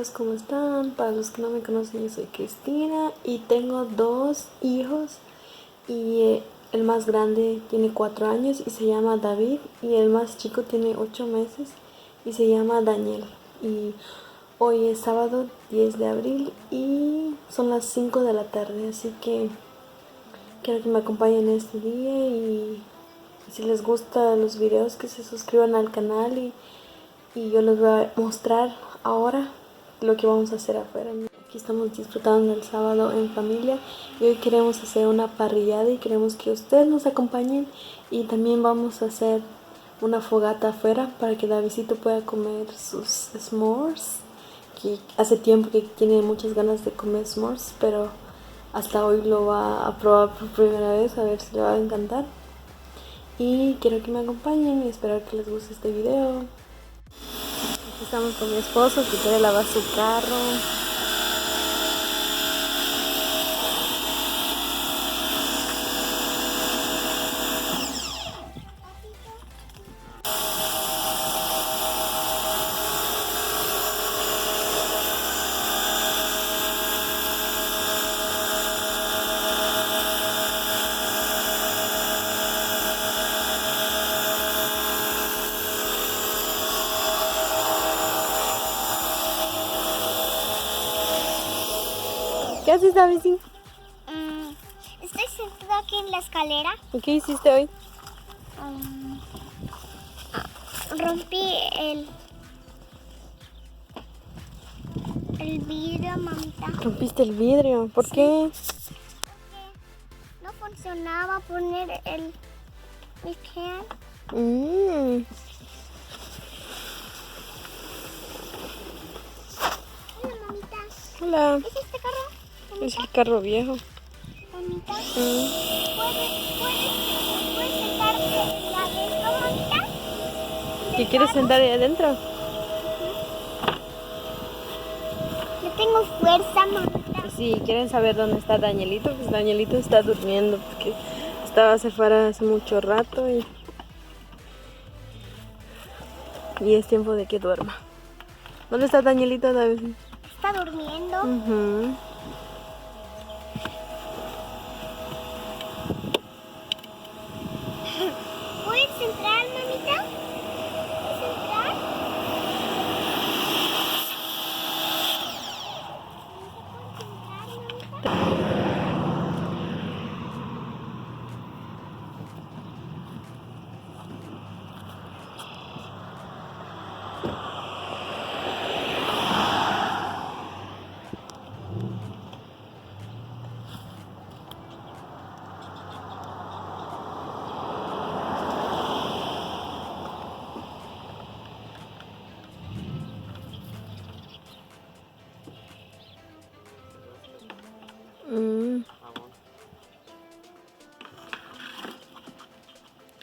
amigos, ¿cómo están? Para los que no me conocen, yo soy Cristina y tengo 2 hijos y el más grande tiene 4 años y se llama David y el más chico tiene 8 meses y se llama Daniel. Y hoy es sábado 10 de abril y son las 5 de la tarde, así que quiero que me acompañen este día y si les gustan los videos que se suscriban al canal y yo les voy a mostrar ahora lo que vamos a hacer afuera. Aquí estamos disfrutando el sábado en familia y hoy queremos hacer una parrillada y queremos que ustedes nos acompañen y también vamos a hacer una fogata afuera para que Davidcito pueda comer sus s'mores, que hace tiempo que tiene muchas ganas de comer s'mores, pero hasta hoy lo va a probar por primera vez, a ver si le va a encantar. Y quiero que me acompañen y espero que les guste este video. Aquí estamos con mi esposo que quiere lavar su carro. ¿Qué haces, David? Estoy sentada aquí en la escalera. ¿Y qué hiciste hoy? Rompí el vidrio, mamita. ¿Rompiste el vidrio? ¿Por qué? No funcionaba poner el can. Hola, mamita. Hola. ¿Es este carro? Es el carro viejo. Mamita. ¿Puedes sentarte adentro, mamita? ¿Te quieres sentar ahí adentro? No tengo fuerza, mamita. Si quieren saber dónde está Danielito, pues Danielito está durmiendo porque estaba afuera hace mucho rato y es tiempo de que duerma. ¿Dónde está Danielito, David? Está durmiendo. ¿Puedes entrar, mamita? ¿Puedes entrar?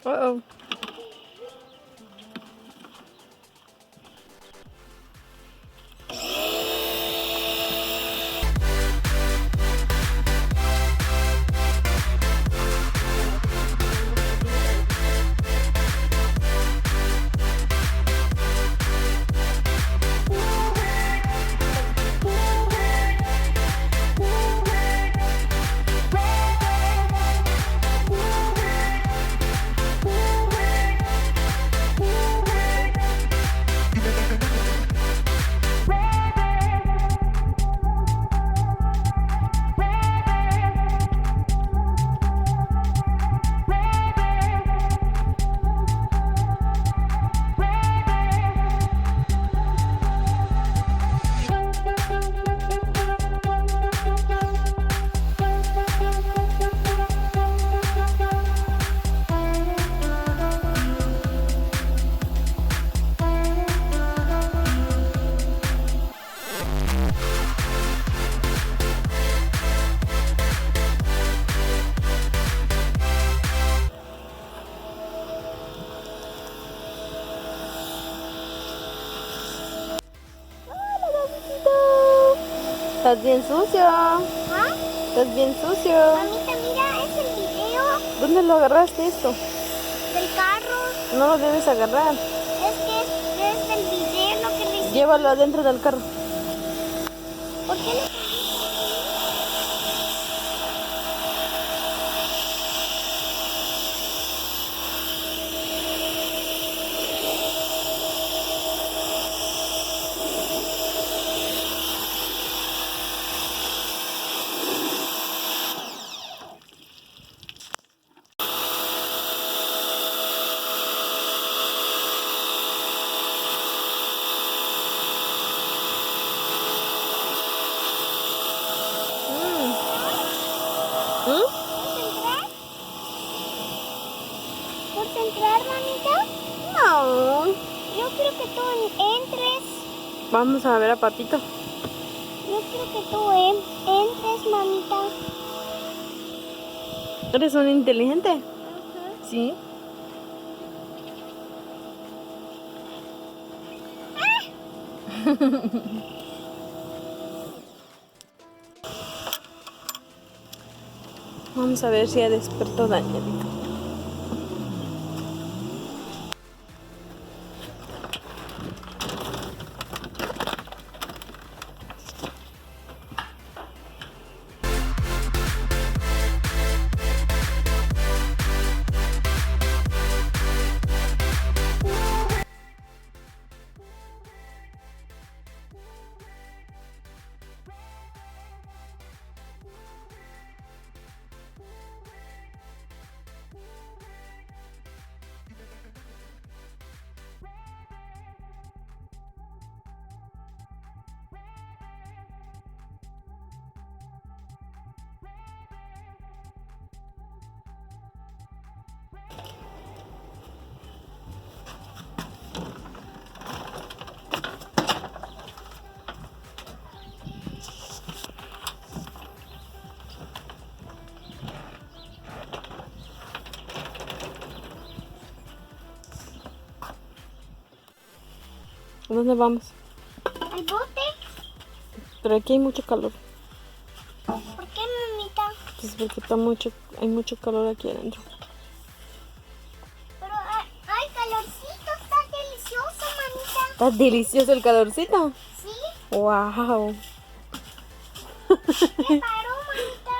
Uh-oh. Estás bien sucio. ¿Ah? Estás bien sucio. Mamita, mira, es el video ¿Dónde lo agarraste esto? del carro. No lo debes agarrar. Es que es del video lo que le hiciste. Llévalo adentro del carro. ¿Por qué le ¿Mm? entrar? ¿Por entrar, mamita? No. Yo quiero que tú entres. Vamos a ver a Patito. Yo quiero que tú entres, mamita. ¿Eres un inteligente? Sí. Vamos a ver si ya despertó Danielito. ¿A dónde vamos? ¿Al bote? Pero aquí hay mucho calor. ¿Por qué, mamita? Pues porque hay mucho calor aquí adentro. Pero hay calorcito, está delicioso, mamita. Está delicioso el calorcito. ¿Sí? Wow. ¿Qué paró, mamita?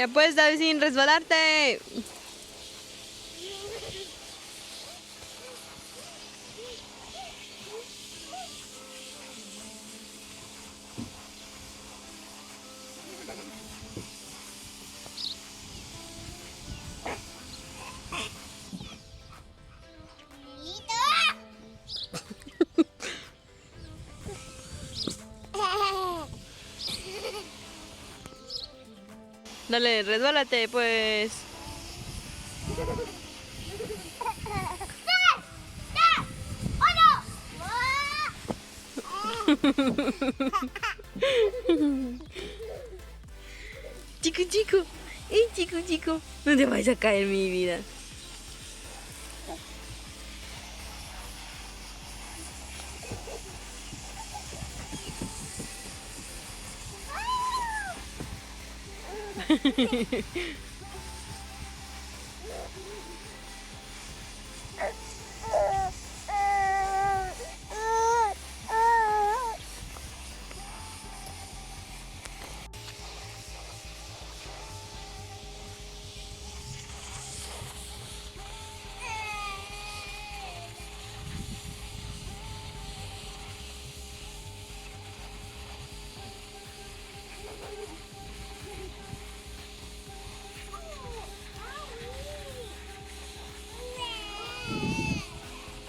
Ya puedes, David, sin resbalarte. Dale, resbálate, pues. Chico, chico. Chico, chico. No te vayas a caer, mi vida.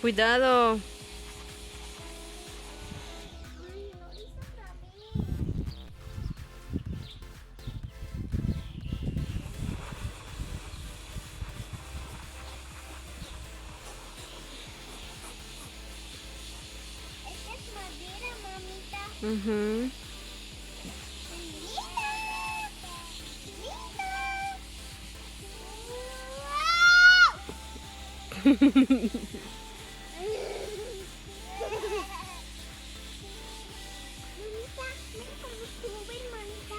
Cuidado. Esta es madera, mamita. Uh-huh. Mamita, mira cómo suben, mamita.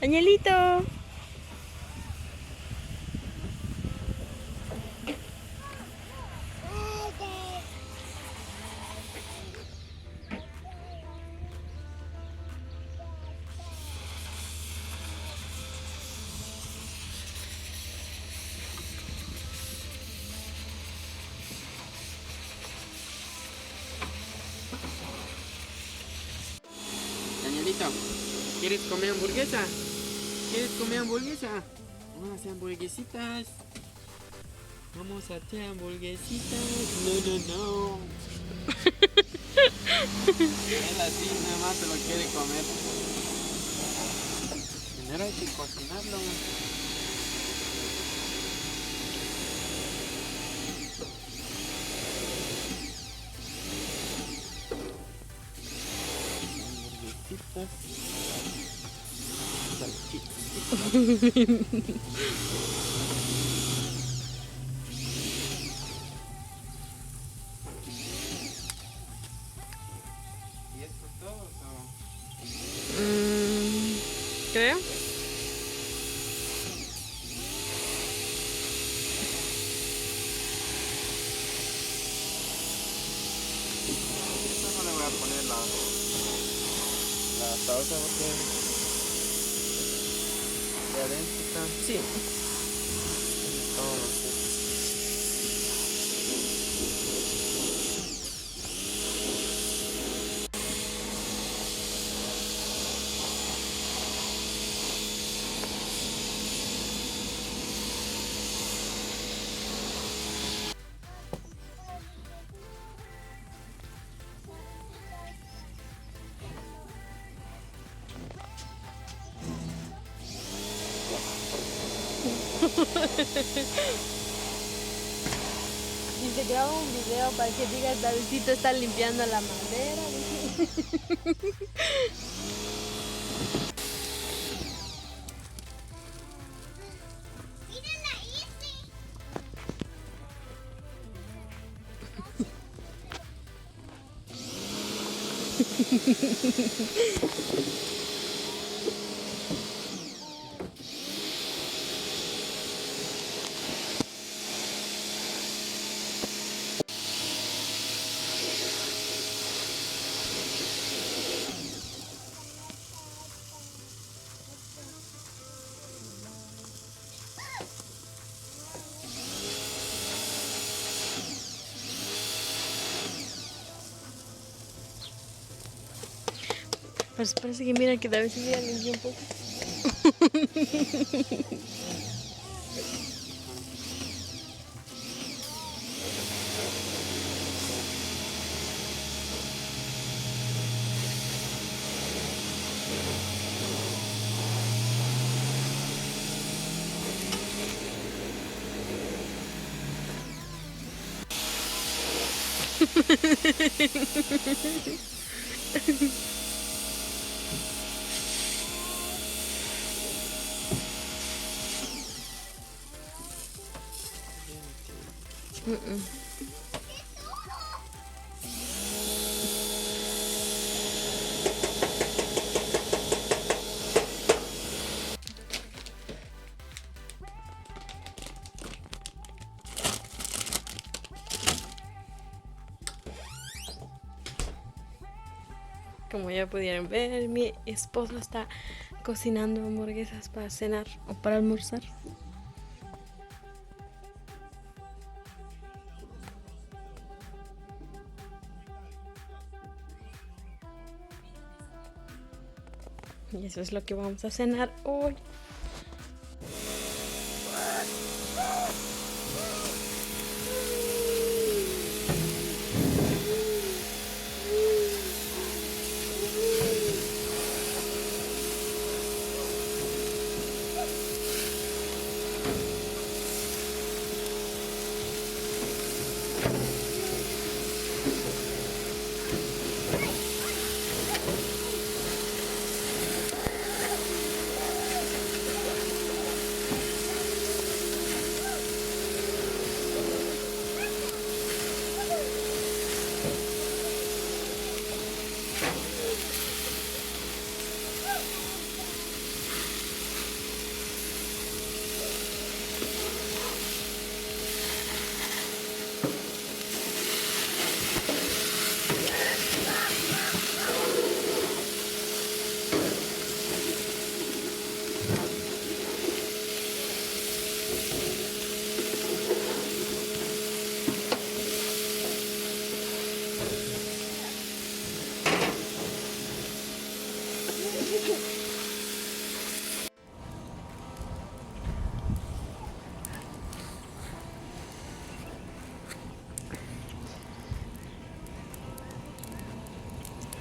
Añelito. Danielito, ¿quieres comer hamburguesa? ¿Quieres comer hamburguesa? Vamos a hacer hamburguesitas. Vamos a hacer hamburguesitas. No. Él así nada más se lo quiere comer. Primero hay que cocinarlo. Hamburguesitas. Salchichitas. ¿Y esto es todo? Creo. Esto no le voy a poner la salsa porque de adentro está Sí. todo lo que... Y se graba un video para que digas, Davidcito está limpiando la madera. Miren la Izzy. Pues parece que mira que David se ya limpió un poco. Como ya pudieron ver, mi esposo está cocinando hamburguesas para cenar o para almorzar. Y eso es lo que vamos a cenar hoy.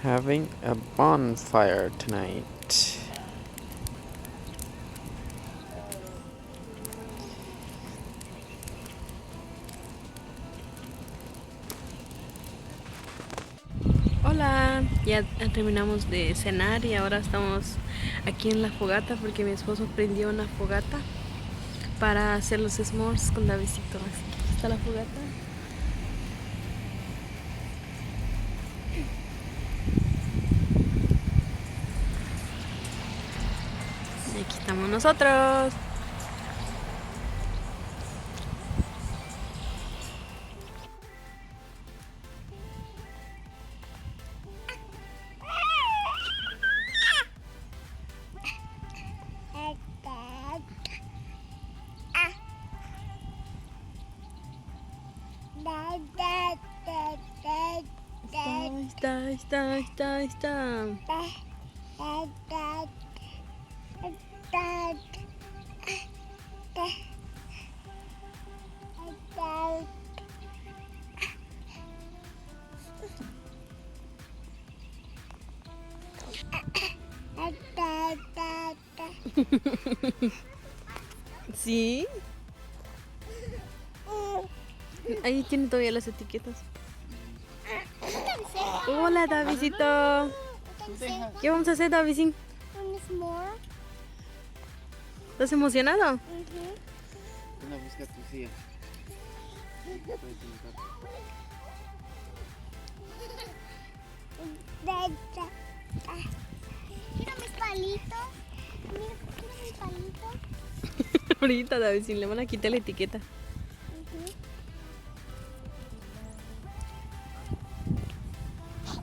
Having a bonfire tonight. Hola, ya terminamos de cenar y ahora estamos aquí en la fogata porque mi esposo prendió una fogata para hacer los s'mores con Davidcito. Así que aquí está la fogata. Y aquí estamos nosotros. Ahí está. ¿Sí? Ahí tiene todavía las etiquetas. Hola, Davidcito. ¿Qué vamos a hacer, Davidcito? Un s'more. ¿Estás emocionado? Una busca tu silla. Quiero mis palitos. Mira, quiero mis palitos. Ahorita, David, si le van a quitar la etiqueta.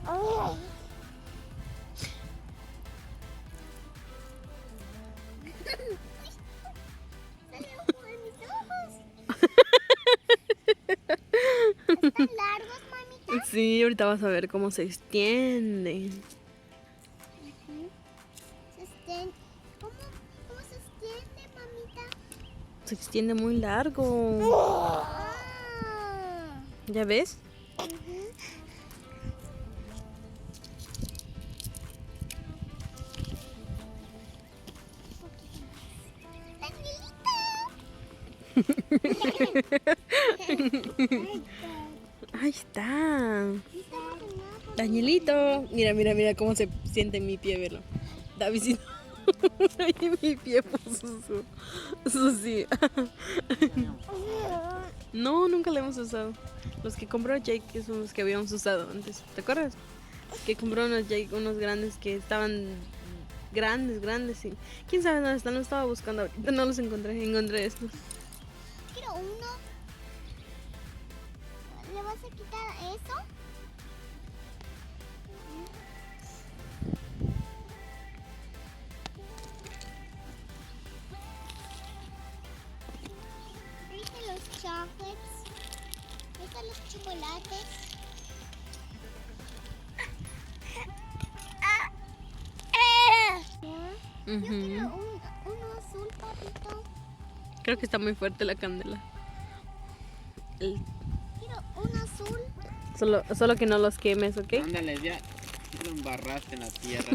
Oh. Sale ojo de mis ojos. ¿Están largos, mamita? Sí, ahorita vas a ver cómo se extienden. ¿Cómo se extiende, mamita? Se extiende muy largo. Ah. ¿Ya ves? Ahí está. Danielito. Mira, mira, mira cómo se siente en mi pie, verlo. Davidito. Ay, mi pie puso su sí. No, nunca lo hemos usado. Los que compró Jake son los que habíamos usado antes. ¿Te acuerdas? Que compró unos Jake, unos grandes que estaban grandes, sí. ¿Quién sabe dónde están? Los estaba buscando ahorita. No los encontré. Encontré estos. Quiero uno. ¿Le vas a quitar eso? Dije los chocolates. Están los chocolates. Yo quiero uno azul, papito. Creo que está muy fuerte la candela. Quiero uno azul. Solo que no los quemes, ¿ok? Ándale, ya lo embarraste en la tierra.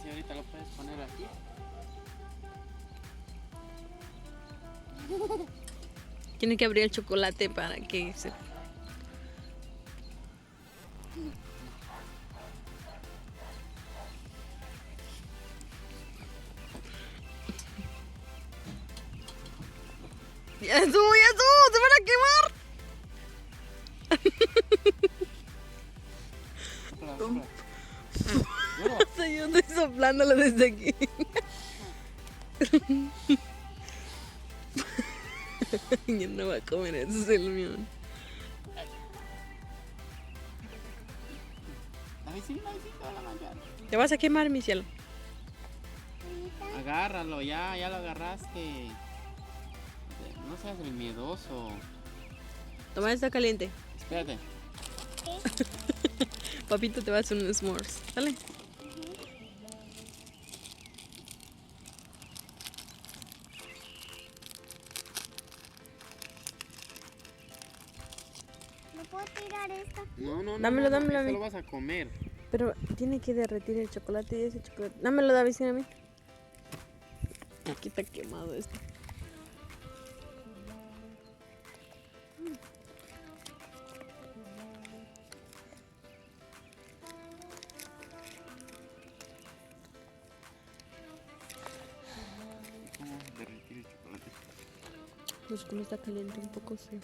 Sí, ahorita lo puedes poner aquí. Tiene que abrir el chocolate para que se... ¡Ya estuvo! ¡Se van a quemar! Yo estoy soplándolo desde aquí. Yo no voy a comer eso, es el mío. Te vas a quemar, mi cielo. Agárralo, ya lo agarraste. No seas el miedoso. Toma, está caliente. Espérate. Papito te va a hacer unos s'mores. ¿Sale? ¿Me puedo tirar esto? No. Dámelo, dámelo a Eso mí. lo vas a comer. Pero tiene que derretir el chocolate y ese chocolate. Dámelo, David, a mí. Aquí está quemado esto. ¿Cómo derretir el chocolate? Pues como está caliente un poco, sí.